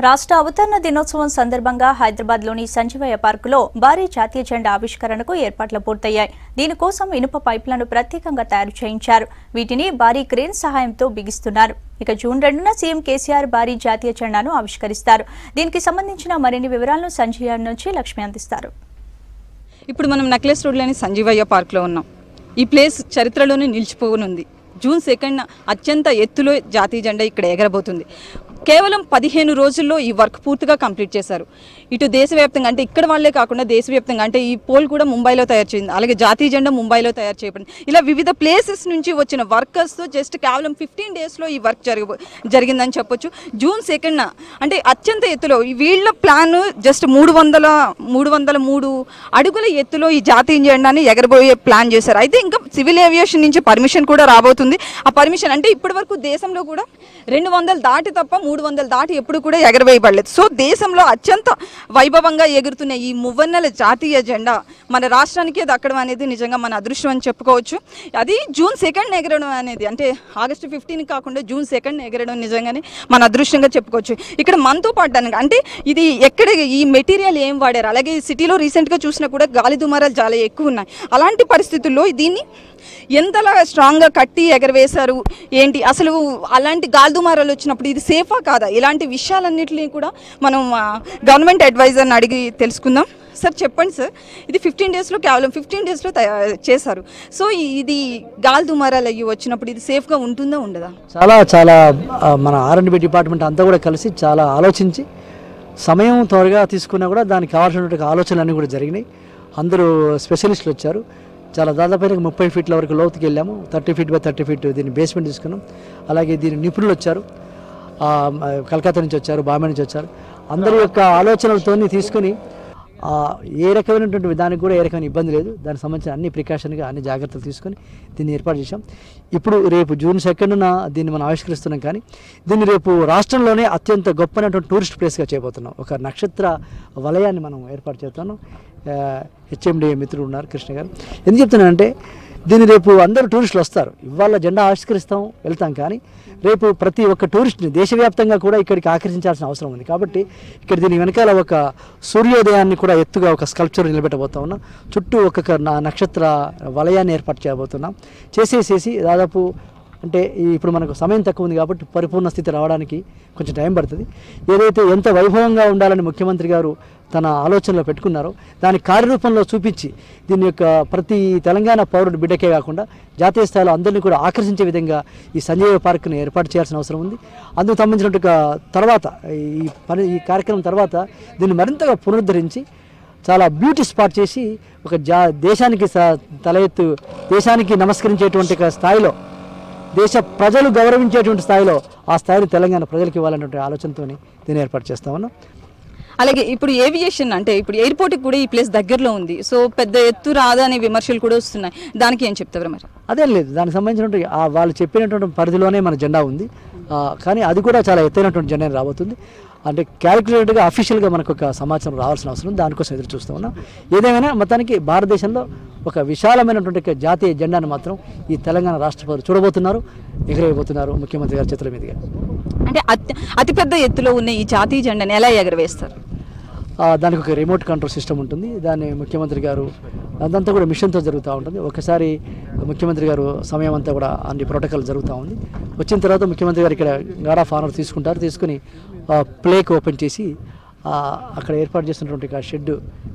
రాష్ట్ర అవతరణ దినోత్సవం సందర్భంగా హైదరాబాద్లోని సంజీవయ్య పార్కులో భారీ జాతీయ జెండా ఆవిష్కరణకు ఏర్పాట్లు పూర్తయ్యాయి. దీనికోసం ఇనుప పైపులను ప్రత్యేకంగా తయారు చేయించారు. వీటిని భారీ క్రేన్ సహాయంతో బిగిస్తున్నారు. ఇక జూన్ 2న సీఎం కేసీఆర్ భారీ జాతీయ జెండాను ఆవిష్కరిస్తారు. దీనికి సంబంధించిన మరిన్ని వివరాలను సంజీవయ్య నుంచి లక్ష్మి అందిస్తారు. ఇప్పుడు మనం నెక్లెస్ రోడ్లోని సంజీవయ్య పార్క్లో ఉన్నాం. ఈ ప్లేస్ చరిత్రలోనే నిలిచిపోనుంది. జూన్ 2న అత్యంత ఎత్తులో జాతీయ జెండా ఇక్కడ ఎగరబోతుంది. కేవలం 15 రోజుల్లో ఈ వర్క్ పూర్తిగా కంప్లీట్ చేశారు. ఇటు దేశవ్యాప్తంగా అంటే ఇక్కడ వాళ్ళే కాకుండా దేశవ్యాప్తంగా అంటే ఈ పోల్ కూడా ముంబైలో తయారు చేయింది, అలాగే జాతీయ జెండా ముంబైలో తయారు చేయబడింది. ఇలా వివిధ ప్లేసెస్ నుంచి వచ్చిన వర్కర్స్తో జస్ట్ కేవలం 15 డేస్లో ఈ వర్క్ జరిగిందని చెప్పొచ్చు. జూన్ 2న అంటే అత్యంత ఎత్తులో వీళ్ళ ప్లాన్ జస్ట్ 303 అడుగుల ఎత్తులో ఈ జాతీయ జెండాని ఎగరబోయే ప్లాన్ చేశారు. అయితే ఇంకా సివిల్ ఏవియేషన్ నుంచి పర్మిషన్ కూడా రాబోతుంది. ఆ పర్మిషన్ అంటే ఇప్పటి వరకు దేశంలో కూడా 200 దాటి తప్ప 300 దాటి ఎప్పుడు కూడా ఎగరవేయబడలేదు. సో దేశంలో అత్యంత వైభవంగా ఎగురుతున్న ఈ మువ్వన్నెల జాతీయ జెండా మన రాష్ట్రానికే దక్కడం అనేది నిజంగా మన అదృష్టం అని చెప్పుకోవచ్చు. అది జూన్ 2న ఎగరడం అనేది అంటే ఆగస్టు 15 కాకుండా జూన్ 2న ఎగరడం నిజంగానే మన అదృష్టంగా చెప్పుకోవచ్చు. ఇక్కడ మనతో పాటు అంటే ఇది ఎక్కడ ఈ మెటీరియల్ ఏం వాడారు, అలాగే సిటీలో రీసెంట్గా చూసినా కూడా గాలి దుమారాలు చాలా ఎక్కువ ఉన్నాయి. అలాంటి పరిస్థితుల్లో దీన్ని ఎంతలా స్ట్రాంగ్గా కట్టి ఎగరవేశారు ఏంటి, అసలు అలాంటి గాలిదుమారాలు వచ్చినప్పుడు ఇది సేఫా కాదా, ఇలాంటి విషయాలన్నింటినీ కూడా మనం గవర్నమెంట్ అడ్వైజర్ని అడిగి తెలుసుకుందాం. సార్ చెప్పండి సార్, ఇది 15 డేస్లో కేవలం 15 డేస్లో చేశారు. సో ఇది గాలిదుమారాలు అయ్యి వచ్చినప్పుడు ఇది సేఫ్గా ఉంటుందా ఉండదా? చాలా మన R&B డిపార్ట్మెంట్ అంతా కూడా కలిసి చాలా ఆలోచించి సమయం త్వరగా తీసుకున్నా కూడా దానికి కావాల్సినటువంటి ఆలోచనలన్నీ కూడా జరిగినాయి. అందరూ స్పెషలిస్టులు వచ్చారు. చాలా దాదాపు 30 ఫీట్ల వరకు లోతుకి వెళ్ళాము. 30 ఫీట్ బై 30 ఫీట్ దీన్ని బేస్మెంట్ తీసుకున్నాం. అలాగే దీని నిపుణులు వచ్చారు, కలకత్తా నుంచి వచ్చారు, బాంబే నుంచి వచ్చారు. అందరి యొక్క ఆలోచనలతో తీసుకుని ఏ రకమైనటువంటి విధానికి కూడా ఏ రకమైన ఇబ్బంది లేదు. దానికి సంబంధించిన అన్ని ప్రికాషన్గా అన్ని జాగ్రత్తలు తీసుకొని దీన్ని ఏర్పాటు చేశాం. ఇప్పుడు రేపు జూన్ 2న దీన్ని మనం ఆవిష్కరిస్తున్నాం. కానీ దీన్ని రేపు రాష్ట్రంలోనే అత్యంత గొప్పనటువంటి టూరిస్ట్ ప్లేస్గా చేయబోతున్నాం. ఒక నక్షత్ర వలయాన్ని మనం ఏర్పాటు చేస్తున్నాం. HMD మిత్రులు ఉన్నారు, కృష్ణ గారు. ఎందుకు చెప్తున్నానంటే దీన్ని రేపు అందరూ టూరిస్టులు వస్తారు. ఇవాళ జెండా ఆవిష్కరిస్తాం, వెళ్తాం. కానీ రేపు ప్రతి ఒక్క టూరిస్ట్ని దేశవ్యాప్తంగా కూడా ఇక్కడికి ఆకర్షించాల్సిన అవసరం ఉంది. కాబట్టి ఇక్కడ దీని వెనకాల ఒక సూర్యోదయాన్ని కూడా ఎత్తుగా ఒక స్కల్ప్చర్ నిలబెట్టబోతా ఉన్నాం. చుట్టూ ఒక నక్షత్ర వలయాన్ని ఏర్పాటు చేయబోతున్నాం. చేసేసేసి దాదాపు అంటే ఇప్పుడు మనకు సమయం తక్కువ ఉంది కాబట్టి పరిపూర్ణ స్థితి రావడానికి కొంచెం టైం పడుతుంది. ఏదైతే ఎంత వైభవంగా ఉండాలని ముఖ్యమంత్రి గారు తన ఆలోచనలో పెట్టుకున్నారో దాని కార్యరూపంలో చూపించి దీని యొక్క ప్రతి తెలంగాణ పౌరుడు బిడ్డకే కాకుండా జాతీయ స్థాయిలో అందరినీ కూడా ఆకర్షించే విధంగా ఈ సంజీవ పార్క్ని ఏర్పాటు చేయాల్సిన అవసరం ఉంది. అందుకు సంబంధించిన తర్వాత ఈ కార్యక్రమం తర్వాత దీన్ని మరింతగా పునరుద్ధరించి చాలా బ్యూటీ స్పాట్ చేసి ఒక దేశానికి తల ఎత్తు దేశానికి నమస్కరించేటువంటి స్థాయిలో దేశ ప్రజలు గౌరవించేటువంటి స్థాయిలో ఆ స్థాయిని తెలంగాణ ప్రజలకు ఇవ్వాలన్నటువంటి ఆలోచనతో దీన్ని ఏర్పాటు చేస్తా ఉన్నాం. అలాగే ఇప్పుడు ఏవియేషన్ అంటే ఇప్పుడు ఎయిర్పోర్ట్కి కూడా ఈ ప్లేస్ దగ్గరలో ఉంది. సో పెద్ద ఎత్తు రాదా అనే విమర్శలు కూడా వస్తున్నాయి. దానికి ఏం చెప్తారు మరి? అదేం లేదు, దానికి సంబంధించినటువంటి వాళ్ళు చెప్పినటువంటి పరిధిలోనే మన జెండా ఉంది. కానీ అది కూడా చాలా ఎత్తైనటువంటి జెండా రాబోతుంది. అంటే క్యాలిక్యులేటెడ్గా అఫీషియల్గా మనకు ఒక సమాచారం రావాల్సిన అవసరం ఉంది. దానికోసం ఎదురు చూస్తూ ఉన్నాం. ఏదేమైనా మొత్తానికి భారతదేశంలో ఒక విశాలమైనటువంటి జాతీయ జెండాను మాత్రం ఈ తెలంగాణ రాష్ట్ర ప్రజలు చూడబోతున్నారు, ఎగరవేయబోతున్నారు ముఖ్యమంత్రి గారి చేతుల మీదుగా. అంటే అతిపెద్ద ఎత్తులో ఉన్న ఈ జాతీయ జెండాను ఎలా ఎగరవేస్తారు? దానికి ఒక రిమోట్ కంట్రోల్ సిస్టమ్ ఉంటుంది. దాన్ని ముఖ్యమంత్రి గారు అదంతా కూడా మిషన్తో జరుగుతూ ఉంటుంది. ఒకసారి ముఖ్యమంత్రి గారు సమయం అంతా కూడా అన్ని ప్రోటోకాల్ జరుగుతూ ఉంది. వచ్చిన తర్వాత ముఖ్యమంత్రి గారు ఇక్కడ గార్డ్ ఆఫ్ ఆనర్ తీసుకుంటారు. తీసుకుని ప్లేక్ ఓపెన్ చేసి అక్కడ ఏర్పాటు చేసినటువంటి షెడ్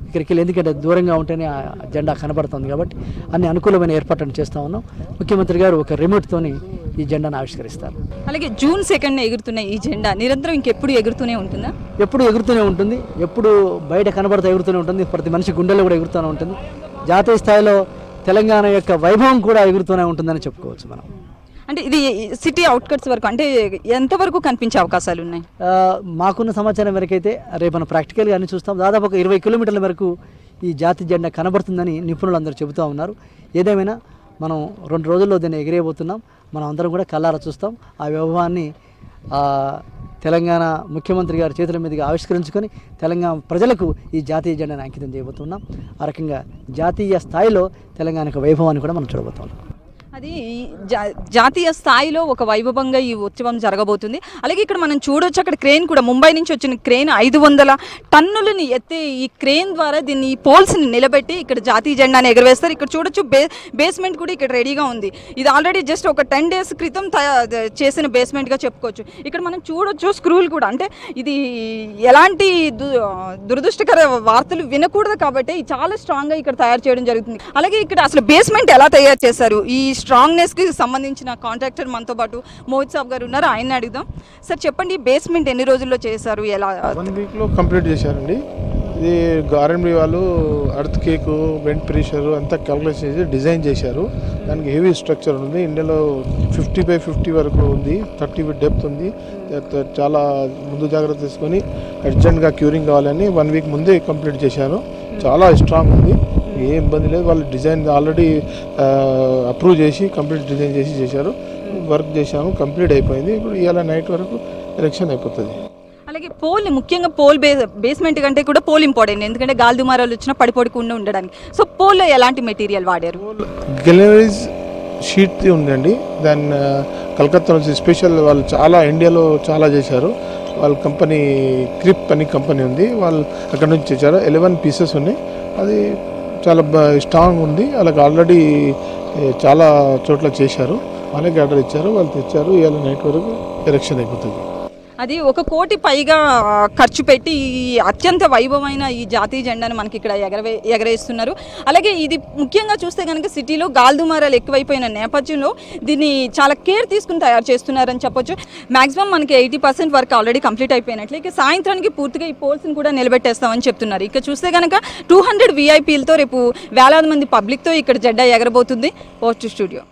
ఇక్కడికి వెళ్ళి, ఎందుకంటే దూరంగా ఉంటేనే ఆ జెండా కనబడుతుంది కాబట్టి అన్ని అనుకూలమైన ఏర్పాట్లను చేస్తూ ఉన్నాం. ముఖ్యమంత్రి గారు ఒక రిమోట్తోని ఈ జెండాను ఆవిష్కరిస్తారు. అలాగే జూన్ 2న ఎగురుతున్న ఈ జెండా నిరంతరం ఇంకెప్పుడు ఎగురుతూనే ఉంటుందా? ఎప్పుడు ఎగురుతూనే ఉంటుంది. ఎప్పుడు బయట కనబడుతూ ఎగురుతూనే ఉంటుంది. ప్రతి మనిషి గుండెల్లో కూడా ఎగురుతూనే ఉంటుంది. జాతీయ స్థాయిలో తెలంగాణ యొక్క వైభవం కూడా ఎగురుతూనే ఉంటుందని చెప్పుకోవచ్చు మనం. అంటే ఇది సిటీ అవుట్కట్స్ వరకు అంటే ఎంతవరకు కనిపించే అవకాశాలు ఉన్నాయి? మాకున్న సమాచారం మేరకైతే రేపు మనం ప్రాక్టికల్గా అన్ని చూస్తాం. దాదాపు ఒక 20 కిలోమీటర్ల వరకు ఈ జాతీయ జెండా కనబడుతుందని నిపుణులు అందరూ చెబుతూ ఉన్నారు. ఏదేమైనా మనం 2 రోజుల్లో దీన్ని ఎగిరేయబోతున్నాం. మనం అందరం కూడా కళ్ళారా చూస్తాం. ఆ వైభవాన్ని తెలంగాణ ముఖ్యమంత్రి గారి చేతుల మీదుగా ఆవిష్కరించుకొని తెలంగాణ ప్రజలకు ఈ జాతీయ జెండాను అంకితం చేయబోతున్నాం. ఆ రకంగా జాతీయ స్థాయిలో తెలంగాణకు వైభవాన్ని కూడా మనం చూడబోతున్నాం. అది జాతీయ స్థాయిలో ఒక వైభవంగా ఈ ఉత్సవం జరగబోతుంది. అలాగే ఇక్కడ మనం చూడొచ్చు, అక్కడ క్రేన్ కూడా ముంబై నుంచి వచ్చిన క్రేన్ 500 టన్నులని ఎత్తే ఈ క్రేన్ ద్వారా దీన్ని ఈ పోల్స్ని నిలబెట్టి ఇక్కడ జాతీయ జెండాని ఎగరవేస్తారు. ఇక్కడ చూడొచ్చు బేస్మెంట్ కూడా ఇక్కడ రెడీగా ఉంది. ఇది ఆల్రెడీ జస్ట్ ఒక 10 days క్రితం చేసిన బేస్మెంట్గా చెప్పుకోవచ్చు. ఇక్కడ మనం చూడొచ్చు స్క్రూలు కూడా, అంటే ఇది ఎలాంటి దురదృష్టకర వార్తలు వినకూడదు కాబట్టి చాలా స్ట్రాంగ్గా ఇక్కడ తయారు చేయడం జరుగుతుంది. అలాగే ఇక్కడ అసలు బేస్మెంట్ ఎలా తయారు చేశారు, ఈ స్ట్రాంగ్నెస్కి సంబంధించిన కాంట్రాక్టర్ మనతో పాటు మోహిత్ సాబ్ గారు ఉన్నారు, ఆయన అడుగుదాం. సార్ చెప్పండి, బేస్మెంట్ ఎన్ని రోజుల్లో చేశారు, ఎలా? 1 weekలో కంప్లీట్ చేశారండి. ఇది ఆర్ఎండ్బి వాళ్ళు అర్త్ కేకు, వెంట్ ప్రెషర్ అంతా క్యాల్కులేట్ చేసి డిజైన్ చేశారు. దానికి హెవీ స్ట్రక్చర్ ఉంది. ఇండియాలో 50x50 వరకు ఉంది, 30 feet డెప్త్ ఉంది. చాలా ముందు జాగ్రత్త తీసుకొని అర్జెంట్గా క్యూరింగ్ కావాలని 1 week ముందే కంప్లీట్ చేశారు. చాలా స్ట్రాంగ్ ఉంది, ఏ ఇబ్బంది లేదు. వాళ్ళు డిజైన్ ఆల్రెడీ అప్రూవ్ చేసి కంప్లీట్ డిజైన్ చేసి చేశారు. వర్క్ చేశాము, కంప్లీట్ అయిపోయింది. ఇప్పుడు ఇవాళ నైట్ వరకు ఎలక్షన్ అయిపోతుంది. అలాగే పోల్, ముఖ్యంగా పోల్ బేస్మెంట్ కంటే కూడా పోల్ ఇంపార్టెంట్, ఎందుకంటే గాలి దుమారాలు వచ్చినా పడిపోకుండా ఉండడానికి. సో పోల్లో ఎలాంటి మెటీరియల్ వాడారు? గెలరీస్ షీట్ ఉందండి. దాన్ని కలకత్తా నుంచి స్పెషల్ వాళ్ళు చాలా ఇండియాలో చాలా చేశారు. వాళ్ళ కంపెనీ క్రిప్ అని కంపెనీ ఉంది, వాళ్ళు అక్కడ నుంచి చేశారు. 11 pieces ఉన్నాయి. అది చాలా స్ట్రాంగ్ ఉంది. వాళ్ళకి ఆల్రెడీ చాలా చోట్ల చేశారు. వాళ్ళకి ఆర్డర్ ఇచ్చారు, వాళ్ళు తెచ్చారు. ఇవాళ నైట్ వరకు ఎలక్షన్ అయిపోతుంది. అది 1 కోటి పైగా ఖర్చు పెట్టి ఈ అత్యంత వైభవమైన ఈ జాతీయ జెండాను మనకి ఇక్కడ ఎగరేస్తున్నారు. అలాగే ఇది ముఖ్యంగా చూస్తే కనుక సిటీలో గాలిదుమారాలు ఎక్కువైపోయిన నేపథ్యంలో దీన్ని చాలా కేర్ తీసుకుని తయారు చేస్తున్నారని చెప్పొచ్చు. మ్యాక్సిమం మనకి 80% వర్క్ ఆల్రెడీ కంప్లీట్ అయిపోయినట్లు. ఇక సాయంత్రానికి పూర్తిగా ఈ పోల్స్ని కూడా నిలబెట్టేస్తామని చెప్తున్నారు. ఇక చూస్తే కనుక 200 VIPలతో రేపు వేలాది మంది పబ్లిక్తో ఇక్కడ జెండా ఎగరబోతుంది. Post studio.